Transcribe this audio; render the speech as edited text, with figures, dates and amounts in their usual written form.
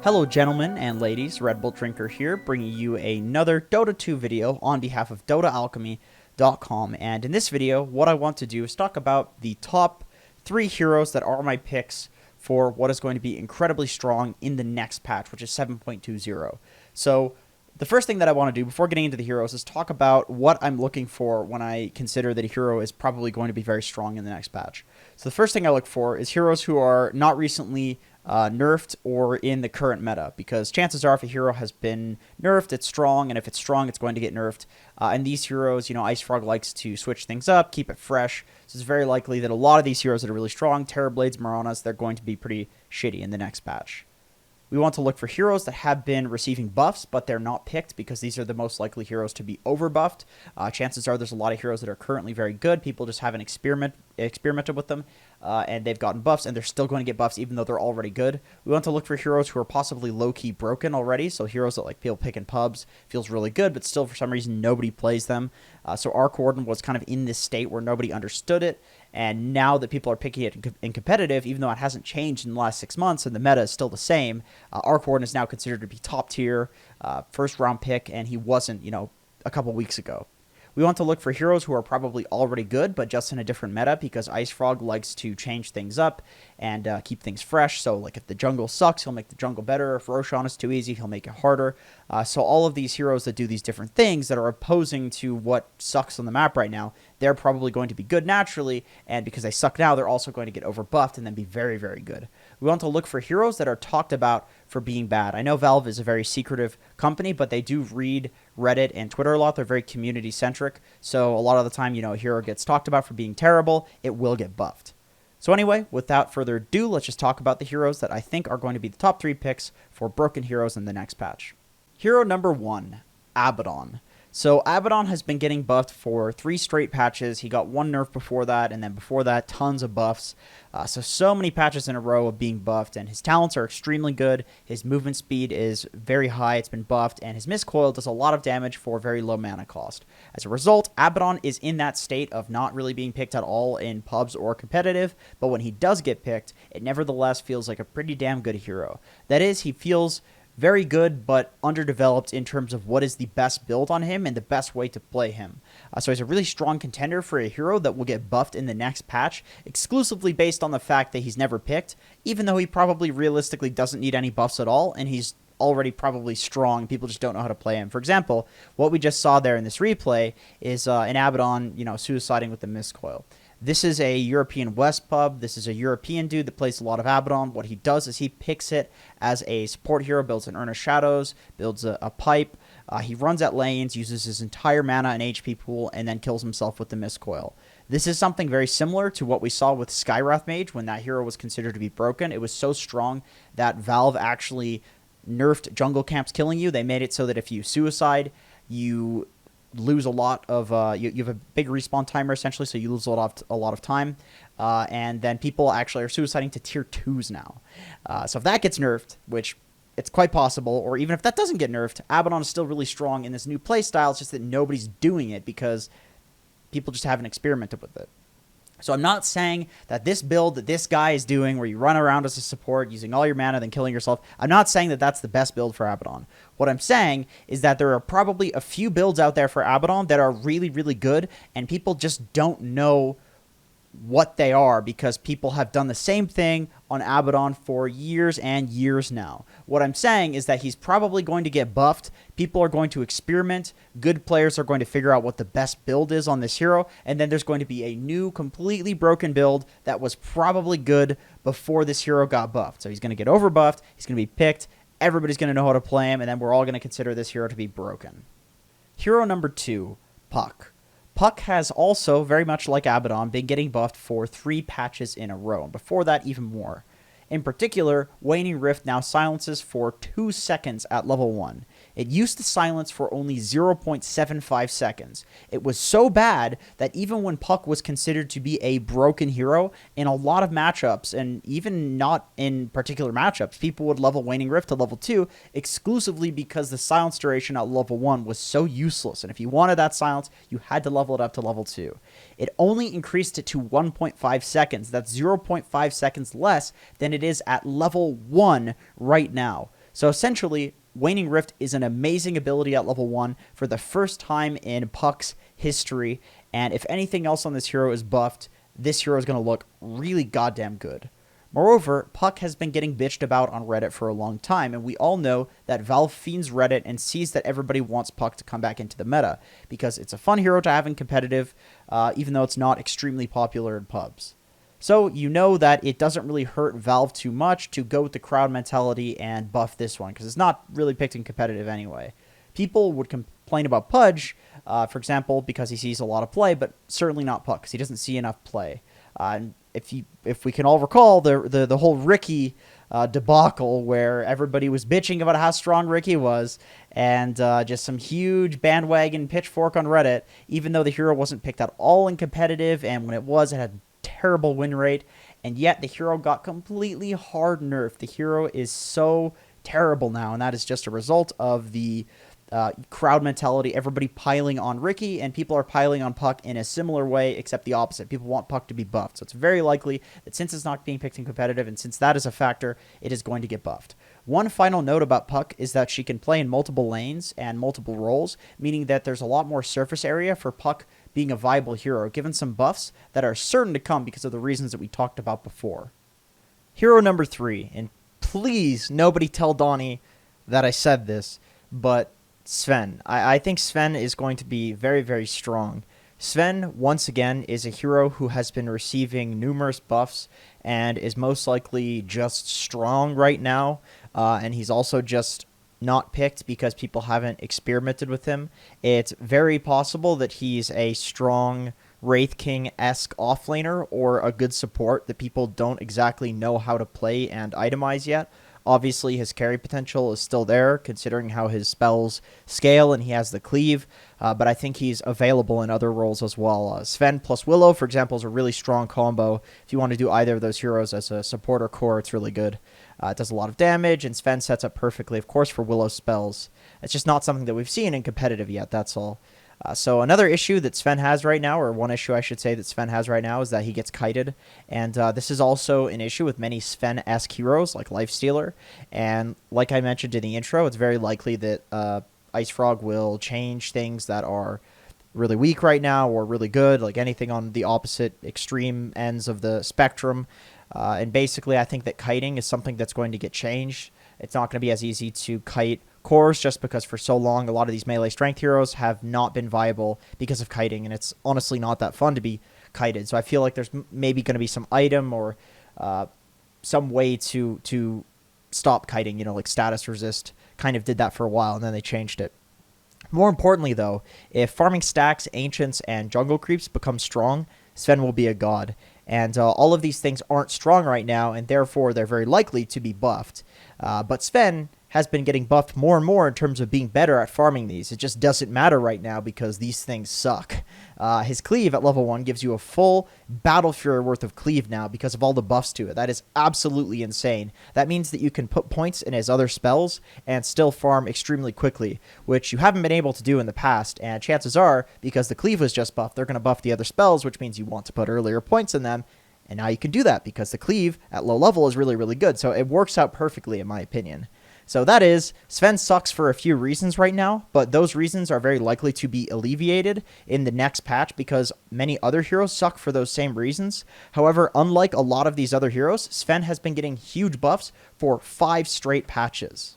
Hello gentlemen and ladies, Red Bull Drinker here, bringing you another Dota 2 video on behalf of DotaAlchemy.com, and in this video, what I want to do is talk about the top 3 heroes that are my picks for what is going to be incredibly strong in the next patch, which is 7.20. So, the first thing that I want to do before getting into the heroes is talk about what I'm looking for when I consider that a hero is probably going to be very strong in the next patch. So the first thing I look for is heroes who are not recently nerfed or in the current meta, because chances are if a hero has been nerfed, it's strong, and if it's strong, it's going to get nerfed. And these heroes, Ice Frog likes to switch things up, keep it fresh, so it's very likely that a lot of these heroes that are really strong, Terrorblades, Maranas, they're going to be pretty shitty in the next patch. We want to look for heroes that have been receiving buffs, but they're not picked because these are the most likely heroes to be overbuffed. Chances are there's a lot of heroes that are currently very good. People just haven't experimented with them, and they've gotten buffs, and they're still going to get buffs even though they're already good. We want to look for heroes who are possibly low-key broken already, so heroes that like people pick in pubs, feels really good, but still for some reason nobody plays them. So Abaddon was kind of in this state where nobody understood it, and now that people are picking it in competitive, even though it hasn't changed in the last 6 months and the meta is still the same, Abaddon is now considered to be top tier, first round pick, and he wasn't, a couple weeks ago. We want to look for heroes who are probably already good, but just in a different meta, because Ice Frog likes to change things up and keep things fresh. So, like, if the jungle sucks, he'll make the jungle better. If Roshan is too easy, he'll make it harder. So all of these heroes that do these different things that are opposing to what sucks on the map right now, they're probably going to be good naturally, and because they suck now, they're also going to get overbuffed and then be very, very good. We want to look for heroes that are talked about for being bad. I know Valve is a very secretive company, but they do read Reddit and Twitter a lot. They're very community-centric, so a lot of the time, a hero gets talked about for being terrible, it will get buffed. So anyway, without further ado, let's just talk about the heroes that I think are going to be the top 3 picks for broken heroes in the next patch. Hero number 1, Abaddon. So Abaddon has been getting buffed for 3 straight patches. He got 1 nerf before that, and then before that, tons of buffs. So many patches in a row of being buffed, and his talents are extremely good. His movement speed is very high. It's been buffed, and his miscoil does a lot of damage for very low mana cost. As a result, Abaddon is in that state of not really being picked at all in pubs or competitive, but when he does get picked, it nevertheless feels like a pretty damn good hero. That is, he feels very good, but underdeveloped in terms of what is the best build on him and the best way to play him. So he's a really strong contender for a hero that will get buffed in the next patch, exclusively based on the fact that he's never picked, even though he probably realistically doesn't need any buffs at all, and he's already probably strong. People just don't know how to play him. For example, what we just saw there in this replay is an Abaddon, suiciding with the miscoil. This is a European West pub. This is a European dude that plays a lot of Abaddon. What he does is he picks it as a support hero, builds an Urn of Shadows, builds a pipe. He runs at lanes, uses his entire mana and HP pool, and then kills himself with the miscoil. This is something very similar to what we saw with Skywrath Mage when that hero was considered to be broken. It was so strong that Valve actually nerfed jungle camps killing you. They made it so that if you suicide, you lose a lot of you have a big respawn timer essentially, so you lose a lot of time, and then people actually are suiciding to tier 2s now. So if that gets nerfed, which it's quite possible, or even if that doesn't get nerfed, Abaddon is still really strong in this new playstyle. It's just that nobody's doing it because people just haven't experimented with it. So I'm not saying that this build that this guy is doing, where you run around as a support using all your mana then killing yourself, I'm not saying that that's the best build for Abaddon. What I'm saying is that there are probably a few builds out there for Abaddon that are really, really good, and people just don't know what they are because people have done the same thing on Abaddon for years and years now. What I'm saying is that he's probably going to get buffed. People are going to experiment. Good players are going to figure out what the best build is on this hero, and then there's going to be a new, completely broken build that was probably good before this hero got buffed. So he's going to get overbuffed, he's going to be picked, everybody's going to know how to play him, and then we're all going to consider this hero to be broken. Hero number 2, Puck. Puck has also, very much like Abaddon, been getting buffed for 3 patches in a row, and before that even more. In particular, Waning Rift now silences for 2 seconds at level 1. It used to silence for only 0.75 seconds. It was so bad that even when Puck was considered to be a broken hero in a lot of matchups, and even not in particular matchups, people would level Waning Rift to level 2 exclusively because the silence duration at level 1 was so useless. And if you wanted that silence, you had to level it up to level 2. It only increased it to 1.5 seconds. That's 0.5 seconds less than it is at level 1 right now. So essentially, Waning Rift is an amazing ability at level 1 for the first time in Puck's history, and if anything else on this hero is buffed, this hero is going to look really goddamn good. Moreover, Puck has been getting bitched about on Reddit for a long time, and we all know that Valve fiends Reddit and sees that everybody wants Puck to come back into the meta, because it's a fun hero to have in competitive, even though it's not extremely popular in pubs. So you know that it doesn't really hurt Valve too much to go with the crowd mentality and buff this one, because it's not really picked in competitive anyway. People would complain about Pudge, for example, because he sees a lot of play, but certainly not Puck, because he doesn't see enough play. And if we can all recall the whole Ricky debacle, where everybody was bitching about how strong Ricky was, and just some huge bandwagon pitchfork on Reddit, even though the hero wasn't picked at all in competitive, and when it was, it had terrible win rate, and yet the hero got completely hard nerfed. The hero is so terrible now, and that is just a result of the crowd mentality, everybody piling on Ricky, and people are piling on Puck in a similar way, except the opposite. People want Puck to be buffed, so it's very likely that since it's not being picked in competitive, and since that is a factor, it is going to get buffed. One final note about Puck is that she can play in multiple lanes and multiple roles, meaning that there's a lot more surface area for Puck being a viable hero, given some buffs that are certain to come because of the reasons that we talked about before. Hero number 3, and please nobody tell Donnie that I said this, but Sven. I think Sven is going to be very, very strong. Sven, once again, is a hero who has been receiving numerous buffs and is most likely just strong right now, and he's also just not picked because people haven't experimented with him. It's very possible that he's a strong Wraith King-esque offlaner or a good support that people don't exactly know how to play and itemize yet. Obviously, his carry potential is still there, considering how his spells scale, and he has the cleave, but I think he's available in other roles as well. Sven plus Willow, for example, is a really strong combo. If you want to do either of those heroes as a support or core, it's really good. It does a lot of damage, and Sven sets up perfectly, of course, for Willow's spells. It's just not something that we've seen in competitive yet, that's all. So another issue that Sven has right now, or one issue I should say that Sven has right now, is that he gets kited. And this is also an issue with many Sven-esque heroes, like Lifestealer. And like I mentioned in the intro, it's very likely that Ice Frog will change things that are really weak right now or really good, like anything on the opposite extreme ends of the spectrum. And basically, I think that kiting is something that's going to get changed. It's not going to be as easy to kite cores, just because for so long a lot of these melee strength heroes have not been viable because of kiting, and it's honestly not that fun to be kited. So I feel like there's maybe going to be some item or some way to stop kiting, you know, like status resist kind of did that for a while, and then they changed it. More importantly, though, if farming stacks, ancients, and jungle creeps become strong, Sven will be a god. And all of these things aren't strong right now, and therefore they're very likely to be buffed. But Sven has been getting buffed more and more in terms of being better at farming these. It just doesn't matter right now because these things suck. His cleave at level 1 gives you a full Battle Fury worth of cleave now because of all the buffs to it. That is absolutely insane. That means that you can put points in his other spells and still farm extremely quickly, which you haven't been able to do in the past. And chances are, because the cleave was just buffed, they're going to buff the other spells, which means you want to put earlier points in them. And now you can do that because the cleave at low level is really, really good. So it works out perfectly in my opinion. So that is, Sven sucks for a few reasons right now, but those reasons are very likely to be alleviated in the next patch because many other heroes suck for those same reasons. However, unlike a lot of these other heroes, Sven has been getting huge buffs for 5 straight patches.